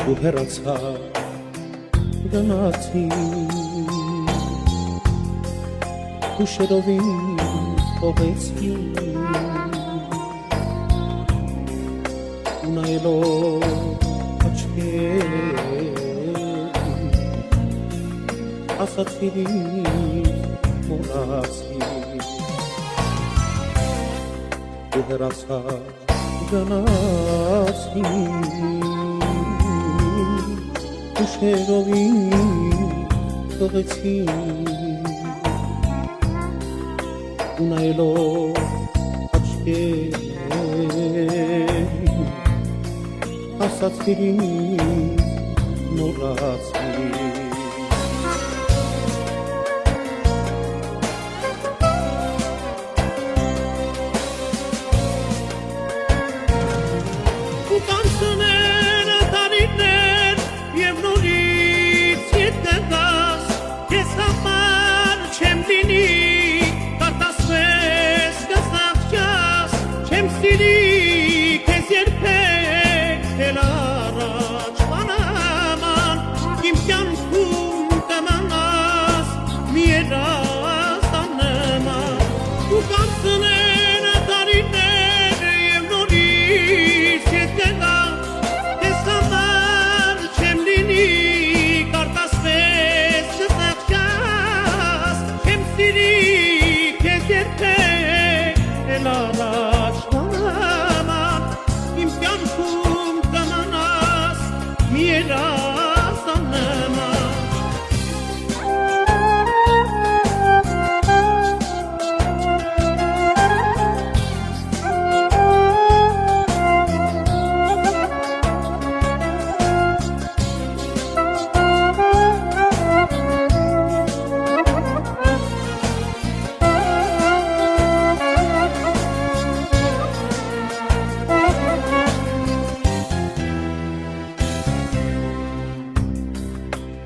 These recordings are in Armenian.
ու հեռացա գնացի հուշերով ինձ թողեցի ու նայելով աչքերին ասացի մոռացի ու հեռացա գնացի հուշերով ինձ թողեցի ու նայելով աչքերին ասացի մոռացի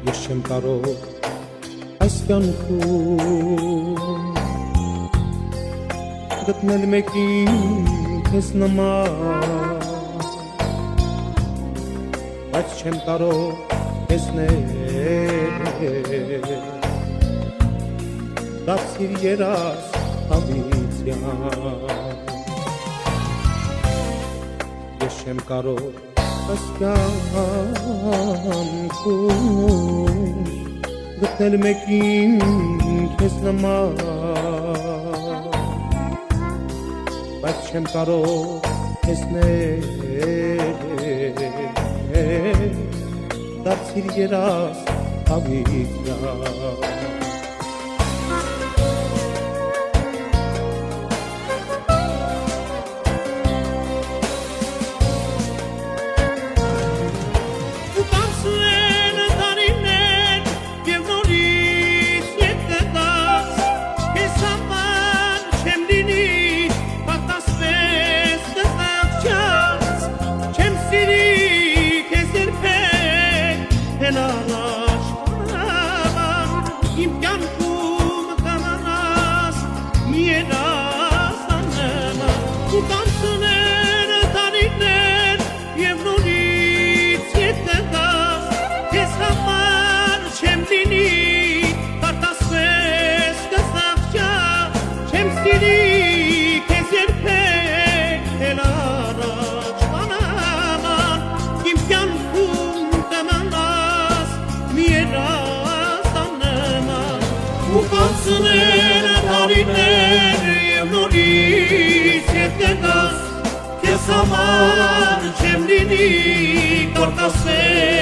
Ես չեմ կարող այս կյանքում գտնել մեկին քեզ նման, բայց չեմ կարող տեսնել դարձիր երաս հավիտյան Ես չեմ կարող այս կյանքում գտնել մեկին քեզ նման, բայց չեմ կարող տեսնել դարձիր երաս հավիտյան Տարիներ և նորից ետ կգաս, քեզ համար չեմ լինի կարտասվել